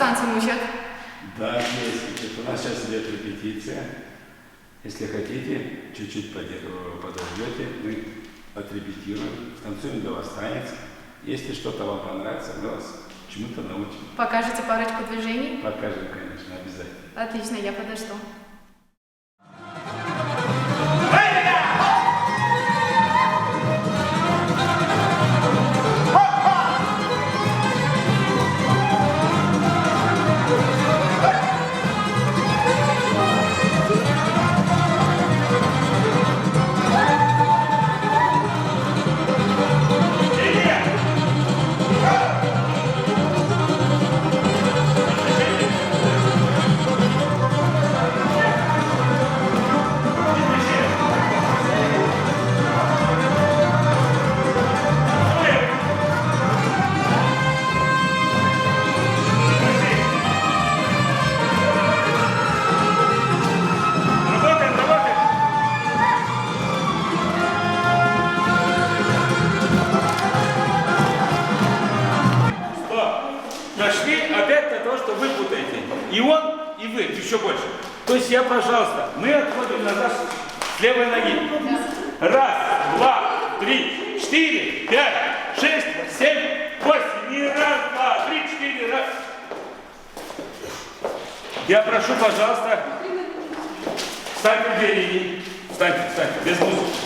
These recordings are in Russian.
танцам учат? Да, есть. У нас сейчас идет репетиция. Если хотите, чуть-чуть подождете, мы отрепетируем, станцуем для вас танец. Если что-то вам понравится, мы вас чему-то научим. Покажете парочку движений? Покажем, конечно, обязательно. Отлично, я подожду. Нашли опять на то, что вы путаете. И он, и вы, еще больше. То есть я, пожалуйста, мы отходим назад с левой ноги. Раз, два, три, четыре, пять, шесть, семь, восемь. И раз, два, три, четыре, раз. Я прошу, пожалуйста, встаньте в две линии. Встаньте, встаньте, без музыки.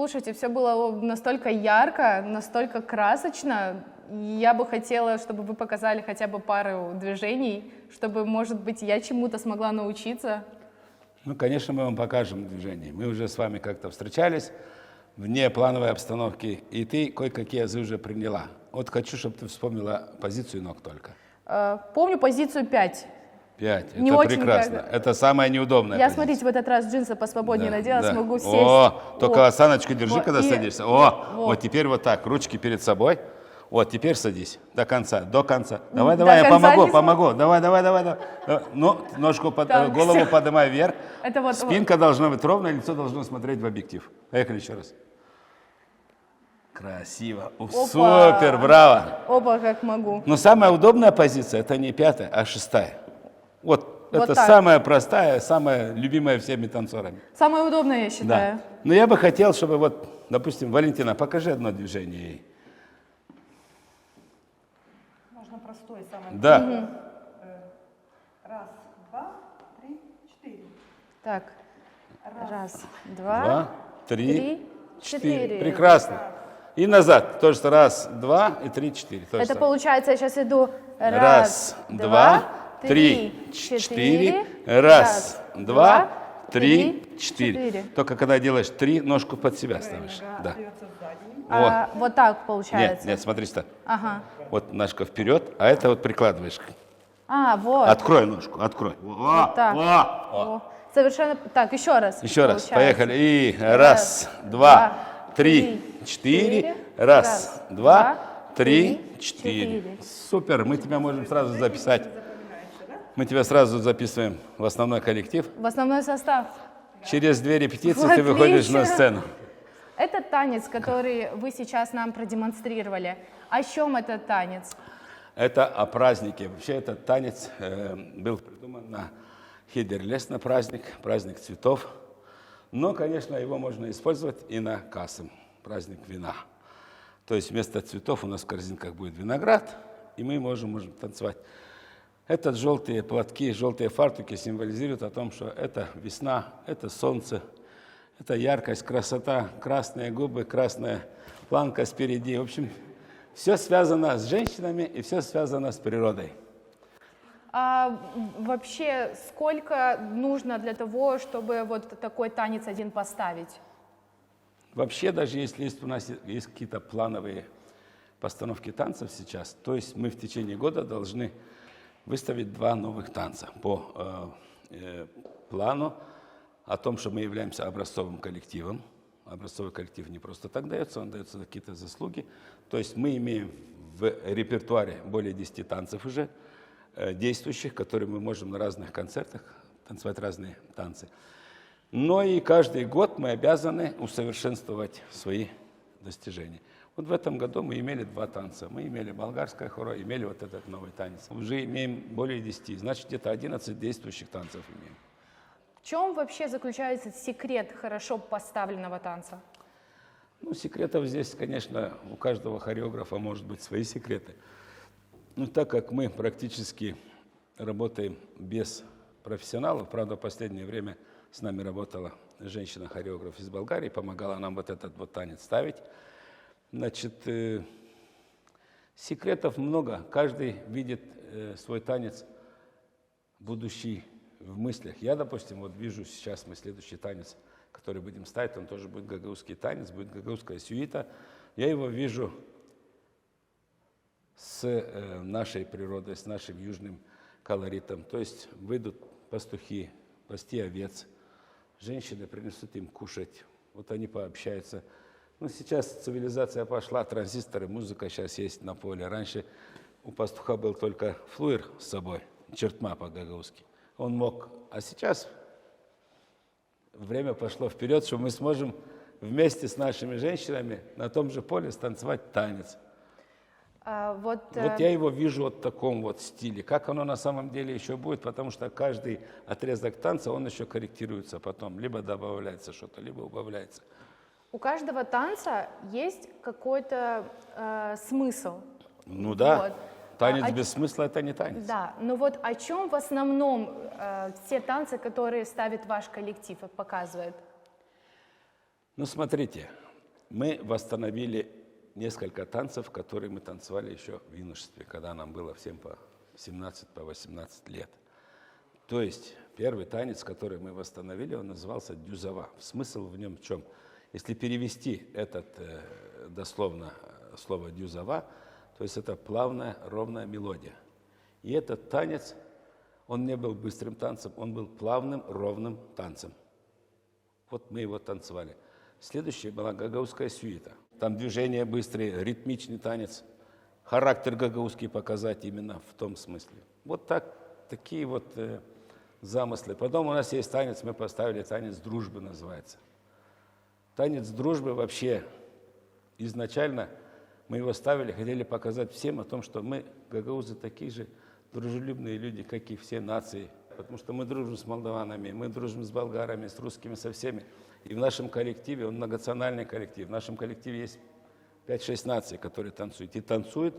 Слушайте, все было настолько ярко, настолько красочно. И я бы хотела, чтобы вы показали хотя бы пару движений, чтобы, может быть, я чему-то смогла научиться. Ну, конечно, мы вам покажем движение. Мы уже с вами как-то встречались вне плановой обстановки, и ты кое-какие азы уже приняла. Вот хочу, чтобы ты вспомнила позицию ног только. Помню позицию 5. 5. Не Это очень прекрасно. Это самая неудобная Я, позиция. смотрите, в этот раз джинсы посвободнее Да, надела, да. смогу сесть. О, только осаночку держи, Вот, когда и- садишься. вот. Вот теперь вот так, ручки перед собой. Вот, теперь садись до конца. Давай, До я конца не помогу. Давай. Ну, ножку, Так, голову всё. поднимай вверх. Это вот- Спинка должна быть ровная, лицо должно смотреть в объектив. Поехали еще раз. Красиво. Опа. Супер, браво. Опа, как могу. Но самая удобная позиция, это не 5, а 6. Вот это так. самая простая, самая любимая всеми танцорами. Самое удобное, я считаю. Да. Но я бы хотел, чтобы вот, допустим, Валентина, покажи одно движение ей. Можно простой самый. Да. Раз, два, три, четыре. Так, раз, два, 2, 3, три, 4. четыре. Прекрасно. И назад. То, что раз, 2 и 3, 4. То же Это самое. получается, я сейчас иду Раз, 2, 3, 4. Раз, 2, 3, 4. Только когда делаешь 3, ножку под себя ставишь. Да. Остается сзади. Вот. Вот так Нет, получается. нет, смотри что. Ага. Вот ножка вперед, а это вот прикладываешь. Вот. Открой ножку, открой. Вот так. О, совершенно. Так, еще раз. Еще раз, получается. поехали. И раз, два, три, четыре. Раз, два, три, четыре. Супер, мы тебя можем сразу записать. Мы тебя сразу записываем в основной коллектив. В основной состав. Через 2 репетиции Вот ты выходишь на отлично. сцену. Этот танец, который вы сейчас нам продемонстрировали, о чем этот танец? Это о празднике. Вообще этот танец был придуман на Хидерлес, на праздник цветов. Но, конечно, его можно использовать и на Касым, праздник вина. То есть вместо цветов у нас в корзинках будет виноград, и мы можем танцевать. Этот желтые платки, желтые фартуки символизируют о том, что это весна, это солнце, это яркость, красота, красные губы, красная планка спереди. В общем, все связано с женщинами и все связано с природой. Вообще, сколько нужно для того, чтобы вот такой танец один поставить? Вообще, даже если у нас есть какие-то плановые постановки танцев сейчас, то есть мы в течение года должны выставить 2 новых танца по плану о том, что мы являемся образцовым коллективом. Образцовый коллектив не просто так дается, он дается за какие-то заслуги. То есть мы имеем в репертуаре более 10 танцев уже действующих, которые мы можем на разных концертах танцевать разные танцы. Но и каждый год мы обязаны усовершенствовать свои достижения. Вот в этом году мы имели 2 танца. Мы имели болгарское хоро, имели вот этот новый танец. Уже имеем более 10, значит где-то 11 действующих танцев имеем. В чем вообще заключается секрет хорошо поставленного танца? Ну, секретов здесь, конечно, у каждого хореографа может быть свои секреты. Но так как мы практически работаем без профессионалов, правда, в последнее время с нами работала женщина-хореограф из Болгарии, помогала нам вот этот вот танец ставить. Значит, секретов много. Каждый видит свой танец будущий в мыслях. Я, допустим, вот вижу сейчас мы следующий танец, который будем ставить, он тоже будет гагаузский танец, будет гагаузская сюита. Я его вижу с нашей природой, с нашим южным колоритом. То есть выйдут пастухи, пасти овец, женщины принесут им кушать, вот они пообщаются. Ну, сейчас цивилизация пошла, транзисторы, музыка сейчас есть на поле. Раньше у пастуха был только флуер с собой, чертма по-гагаузски. Он мог, а сейчас время пошло вперед, что мы сможем вместе с нашими женщинами на том же поле станцевать танец. Вот я его вижу вот в таком вот стиле. Как оно на самом деле еще будет, потому что каждый отрезок танца, он еще корректируется потом. Либо добавляется что-то, либо убавляется. У каждого танца есть какой-то смысл. Ну да, Вот. танец без смысла – это не танец. Да, но вот о чем в основном все танцы, которые ставит ваш коллектив, показывают? Ну смотрите, мы восстановили несколько танцев, которые мы танцевали еще в юношестве, когда нам было всем по 17, по 18 лет. То есть первый танец, который мы восстановили, он назывался дюзова. Смысл в нем в чем? Если перевести этот дословно слово дюзова, то есть это плавная, ровная мелодия. И этот танец, он не был быстрым танцем, он был плавным, ровным танцем. Вот мы его танцевали. Следующая была гагаузская сюита. Там движения быстрые, ритмичный танец. Характер гагаузский показать именно в том смысле. Вот такие вот замыслы. Потом у нас есть танец, мы поставили танец дружбы, называется. Танец дружбы вообще изначально мы его ставили, хотели показать всем о том, что мы, гагаузы, такие же дружелюбные люди, как и все нации. Потому что мы дружим с молдаванами, мы дружим с болгарами, с русскими, со всеми. И в нашем коллективе, он многонациональный коллектив, в нашем коллективе есть 5-6 наций, которые танцуют. И танцуют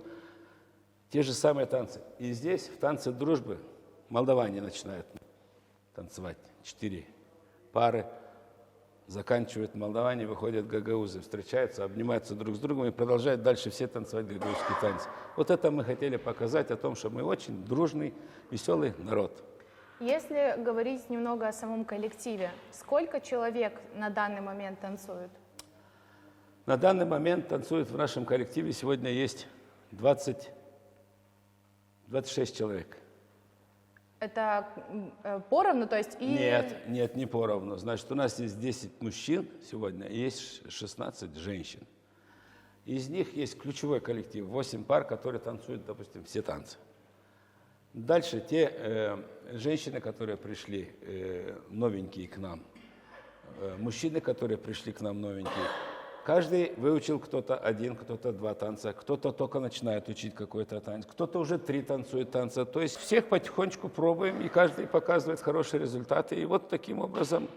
те же самые танцы. И здесь, в танце дружбы, молдаване начинают танцевать. 4 пары. Заканчивают молдаване, выходят гагаузы, встречаются, обнимаются друг с другом и продолжают дальше все танцевать гагаузский танец. Вот это мы хотели показать о том, что мы очень дружный, веселый народ. Если говорить немного о самом коллективе, сколько человек на данный момент танцует? На данный момент танцует в нашем коллективе сегодня есть 26 человек. Это поровну, то есть и... Нет, не поровну. Значит, у нас есть 10 мужчин сегодня и есть 16 женщин. Из них есть ключевой коллектив, 8 пар, которые танцуют, допустим, все танцы. Дальше те женщины, которые пришли новенькие к нам, мужчины, которые пришли к нам новенькие, каждый выучил кто-то 1, кто-то 2 танца, кто-то только начинает учить какой-то танец, кто-то уже 3 танцует танца. То есть всех потихонечку пробуем, и каждый показывает хорошие результаты. И вот таким образом.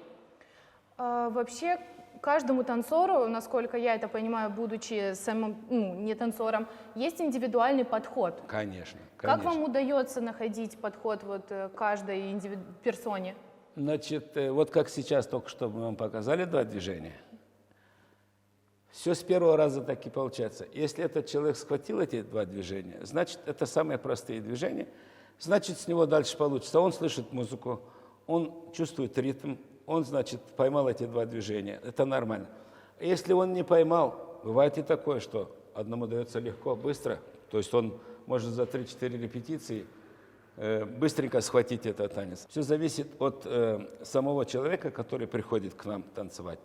Вообще, каждому танцору, насколько я это понимаю, будучи самым, не танцором, есть индивидуальный подход. Конечно. Как вам удается находить подход вот каждой персоне? Значит, вот как сейчас только что мы вам показали 2 движения. Все с первого раза так и получается. Если этот человек схватил эти 2 движения, значит, это самые простые движения, значит, с него дальше получится. Он слышит музыку, он чувствует ритм, он, значит, поймал эти 2 движения. Это нормально. Если он не поймал, бывает и такое, что одному дается легко, быстро, то есть он может за 3-4 репетиции быстренько схватить этот танец. Все зависит от самого человека, который приходит к нам танцевать.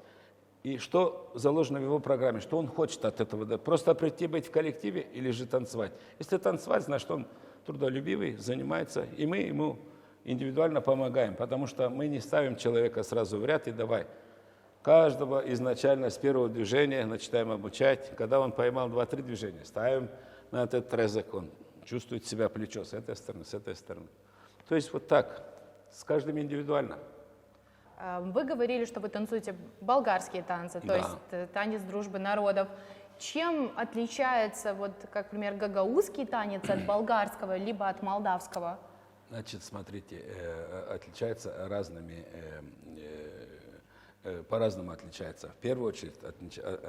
И что заложено в его программе, что он хочет от этого, да? Просто прийти быть в коллективе или же танцевать. Если танцевать, значит, он трудолюбивый, занимается, и мы ему индивидуально помогаем, потому что мы не ставим человека сразу в ряд и давай. Каждого изначально с первого движения начинаем обучать. Когда он поймал 2-3 движения, ставим на этот отрезок, он чувствует себя плечо с этой стороны, с этой стороны. То есть вот так, с каждым индивидуально. Вы говорили, что вы танцуете болгарские танцы, то есть танец дружбы народов. Чем отличается, вот, как, например, гагаузский танец от болгарского, либо от молдавского? Значит, смотрите, отличается по-разному отличается. В первую очередь,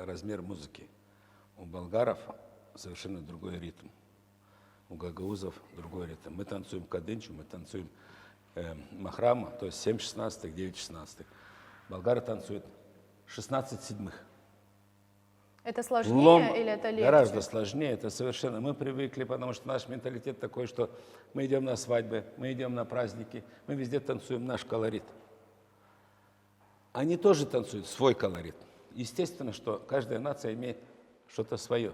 размер музыки. У болгаров совершенно другой ритм, у гагаузов другой ритм. Мы танцуем каденчу, мы танцуем махрама, то есть 7/16, 9/16. Болгары танцуют 16/7. Это сложнее или это легче? Гораздо сложнее, это совершенно. Мы привыкли, потому что наш менталитет такой, что мы идем на свадьбы, мы идем на праздники, мы везде танцуем наш колорит. Они тоже танцуют свой колорит. Естественно, что каждая нация имеет что-то свое.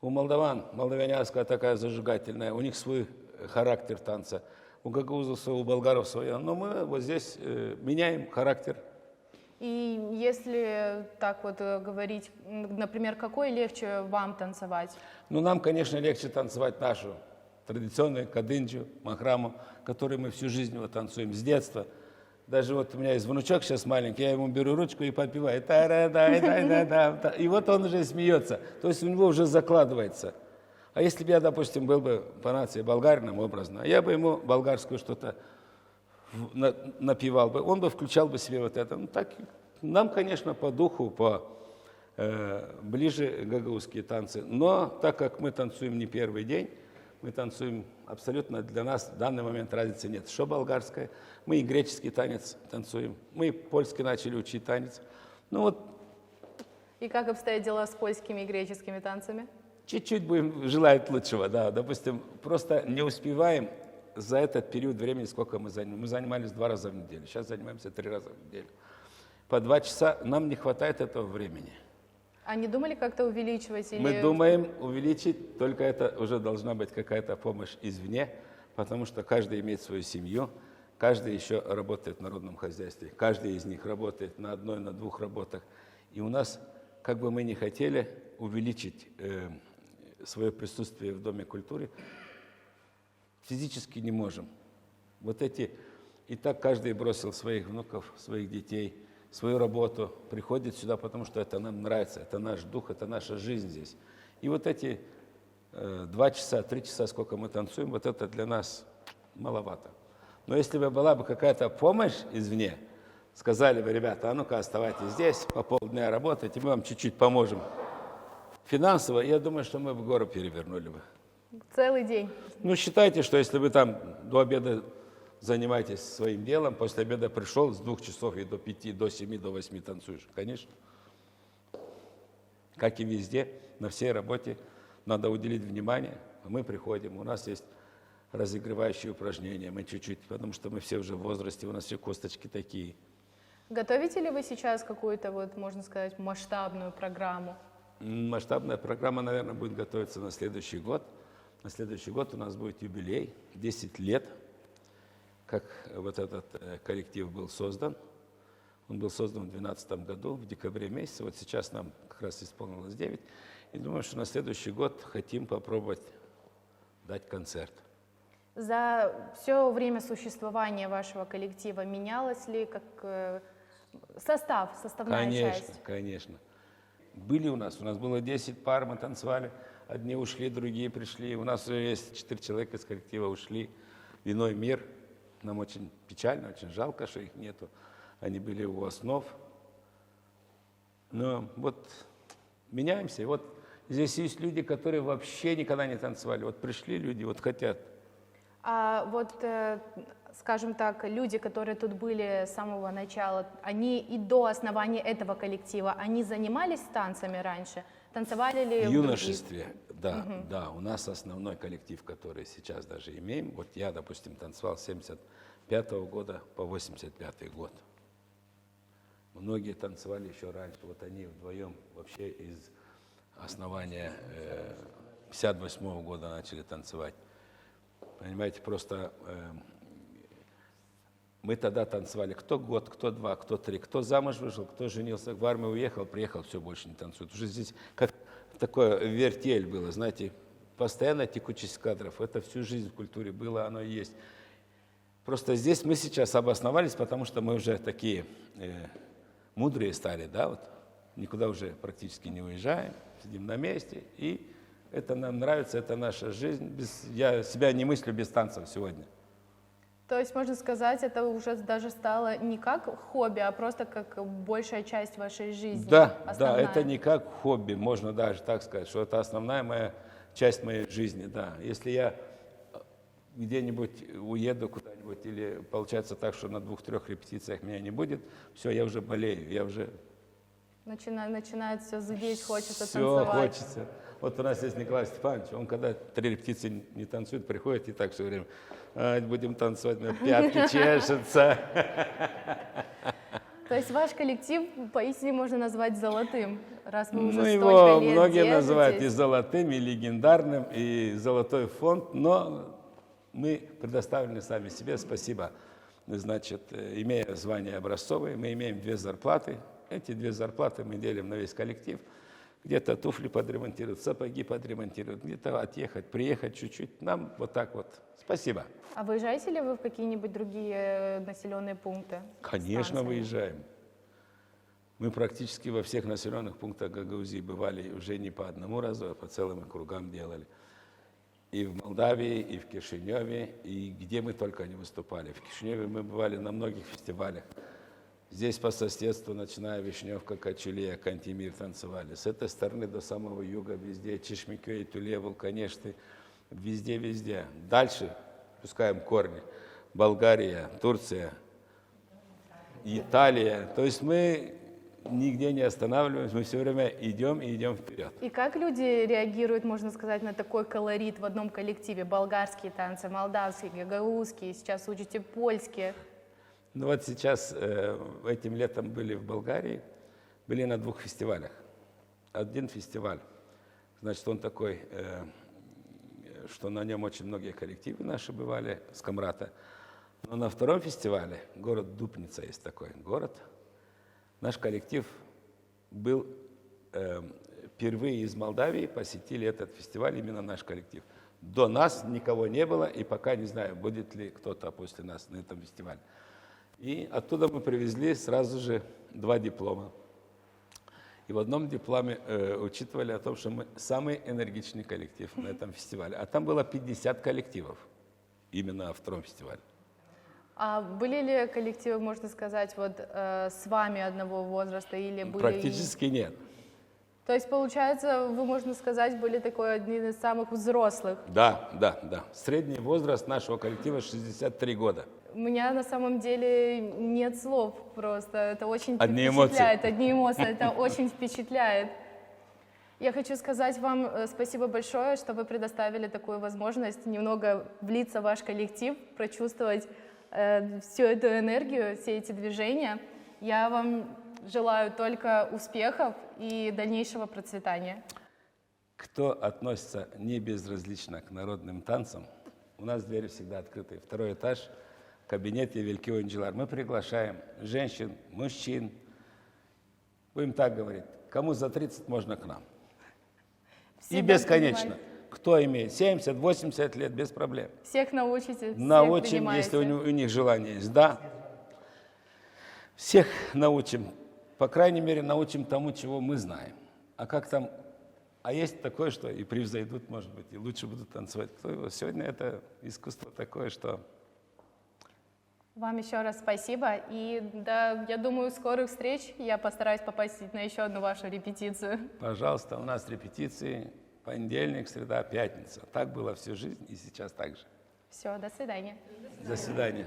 У молдаван, молдавянская такая зажигательная, у них свой характер танца. У гагаузов свое, у болгаров свое. Но мы вот здесь меняем характер. И если так вот говорить, например, какой легче вам танцевать? Ну, нам, конечно, легче танцевать нашу традиционную каденджу, махраму, которую мы всю жизнь вот танцуем с детства. Даже вот у меня есть внучок сейчас маленький, я ему беру ручку и подпеваю. И вот он уже смеется. То есть у него уже закладывается. А если бы я, допустим, был бы по нации болгарином образно, я бы ему болгарскую что-то напевал бы, он бы включал бы себе вот это. Ну, так, нам, конечно, по духу, по ближе гагаузские танцы. Но так как мы танцуем не первый день, мы танцуем абсолютно, для нас в данный момент разницы нет. Что болгарское, мы и греческий танец танцуем, мы и польский начали учить танец. Ну вот И как обстоят дела с польскими и греческими танцами? чуть-чуть будем желать лучшего, да. Допустим, просто не успеваем за этот период времени, сколько мы занимались. Мы занимались 2 раза в неделю, сейчас занимаемся 3 раза в неделю. По 2 часа нам не хватает этого времени. А не думали как-то увеличивать? Или... Мы думаем увеличить, только это уже должна быть какая-то помощь извне, потому что каждый имеет свою семью, каждый еще работает в народном хозяйстве, каждый из них работает на 1, на 2 работах. И у нас, как бы мы ни хотели увеличить свое присутствие в Доме культуры, физически не можем. Вот эти, и так каждый бросил своих внуков, своих детей, свою работу, приходит сюда, потому что это нам нравится, это наш дух, это наша жизнь здесь. И вот эти 2 часа, 3 часа, сколько мы танцуем, вот это для нас маловато. Но если бы была бы какая-то помощь извне, сказали бы, ребята, а ну-ка оставайтесь здесь, по полдня работайте, мы вам чуть-чуть поможем финансово, я думаю, что мы бы гору перевернули бы. Целый день. Ну, считайте, что если вы там до обеда занимаетесь своим делом, после обеда пришел, с 2 часов и до 5, до 7, до 8 танцуешь, конечно. Как и везде, на всей работе надо уделить внимание. Мы приходим, у нас есть разогревающие упражнения, мы чуть-чуть, потому что мы все уже в возрасте, у нас все косточки такие. Готовите ли вы сейчас какую-то, вот, можно сказать, масштабную программу? Масштабная программа, наверное, будет готовиться на следующий год. На следующий год у нас будет юбилей, 10 лет, как вот этот коллектив был создан. Он был создан в 2012 году, в декабре месяце. Вот сейчас нам как раз исполнилось 9. И думаю, что на следующий год хотим попробовать дать концерт. За все время существования вашего коллектива менялось ли как составная часть? Конечно, конечно. Были у нас было 10 пар, мы танцевали. Одни ушли, другие пришли. У нас уже есть 4 человека из коллектива ушли в иной мир. Нам очень печально, очень жалко, что их нету. Они были у основ. Но вот меняемся. И вот здесь есть люди, которые вообще никогда не танцевали. Вот пришли люди, вот хотят. А вот, скажем так, люди, которые тут были с самого начала, они и до основания этого коллектива, они занимались танцами раньше? Танцевали ли В в юношестве, да, да. У нас основной коллектив, который сейчас даже имеем. Вот я, допустим, танцевал с 75 года по 85 год. Многие танцевали еще раньше. Вот они вдвоем вообще из основания 58 года начали танцевать. Понимаете, просто мы тогда танцевали кто год, кто 2, кто 3, кто замуж вышел, кто женился, в армию уехал, приехал, все, больше не танцует. Уже здесь как такое вертель было, знаете, постоянная текучесть кадров. Это всю жизнь в культуре было, оно и есть. Просто здесь мы сейчас обосновались, потому что мы уже такие мудрые стали, да, вот, никуда уже практически не уезжаем, сидим на месте, и это нам нравится, это наша жизнь. Я себя не мыслю без танцев сегодня. То есть, можно сказать, это уже даже стало не как хобби, а просто как большая часть вашей жизни. Да, основная. да, это не как хобби, можно даже так сказать, что это основная часть моей жизни, да. Если я где-нибудь уеду куда-нибудь, или получается так, что на 2-3 репетициях меня не будет, все, я уже болею, я уже... Начинает все зудеть, хочется все танцевать. хочется. Вот у нас есть Николай Степанович, он когда 3 репетиции не танцует, приходит и так все время, будем танцевать, на пятки чешется. То есть ваш коллектив поистине можно назвать золотым, раз вы уже Ну, столько его лет многие держитесь. называют и золотым, и легендарным, и золотой фонд, но мы предоставлены сами себе, спасибо. Значит, имея звание образцовое, мы имеем 2 зарплаты. Эти 2 зарплаты мы делим на весь коллектив. Где-то туфли подремонтируют, сапоги подремонтируют, где-то отъехать, приехать чуть-чуть. Нам вот так вот. Спасибо. А выезжаете ли вы в какие-нибудь другие населенные пункты? Конечно, станциями? выезжаем. Мы практически во всех населенных пунктах Гагаузии бывали уже не по одному разу, а по целым округам делали. И в Молдавии, и в Кишиневе, и где мы только не выступали. В Кишиневе мы бывали на многих фестивалях. Здесь по соседству, начиная Вишневка, Кочелия, Кантемир танцевали. С этой стороны до самого юга везде, Чешмикёй, Туле, Вулканешты, везде. Дальше пускаем корни. Болгария, Турция, Италия. То есть мы нигде не останавливаемся, мы все время идем и идем вперед. И как люди реагируют, можно сказать, на такой колорит в одном коллективе? Болгарские танцы, молдавские, гагаузские, сейчас учите польские. Ну вот сейчас, этим летом были в Болгарии, были на 2 фестивалях. Один фестиваль, значит, он такой, что на нем очень многие коллективы наши бывали с Камрата. Но на 2-м фестивале, город Дупница есть такой город, наш коллектив был впервые из Молдавии, посетили этот фестиваль, именно наш коллектив. До нас никого не было, и пока не знаю, будет ли кто-то после нас на этом фестивале. И оттуда мы привезли сразу же 2 диплома. И в одном дипломе учитывали о том, что мы самый энергичный коллектив на этом фестивале. А там было 50 коллективов именно на 2-м фестивале. А были ли коллективы, можно сказать, вот с вами одного возраста или были? Практически нет. То есть, получается, вы, можно сказать, были такой один из самых взрослых. Да. Средний возраст нашего коллектива 63 года. У меня на самом деле нет слов просто. Это очень Одни впечатляет. эмоции. Одни эмоции. Это очень впечатляет. Я хочу сказать вам спасибо большое, что вы предоставили такую возможность немного влиться в ваш коллектив, прочувствовать всю эту энергию, все эти движения. Я вам желаю только успехов и дальнейшего процветания. Кто относится не безразлично к народным танцам, у нас двери всегда открыты. 2-й этаж, кабинет Великий Анджелар. Мы приглашаем женщин, мужчин. Будем так говорить, кому за 30 можно к нам. Всегда И бесконечно. принимаете. Кто имеет 70, 80 лет, без проблем. Всех научите, всех Научим, принимаете. если у них желание есть. Да. Всех научим. По крайней мере, научим тому, чего мы знаем. А как там... А есть такое, что и превзойдут, может быть, и лучше будут танцевать. Кто его? Сегодня это искусство такое, что... Вам еще раз спасибо. И да, я думаю, скорых встреч. Я постараюсь попасть на еще одну вашу репетицию. Пожалуйста, у нас репетиции понедельник, среда, пятница. Так было всю жизнь и сейчас так же. Все, до свидания. До свидания.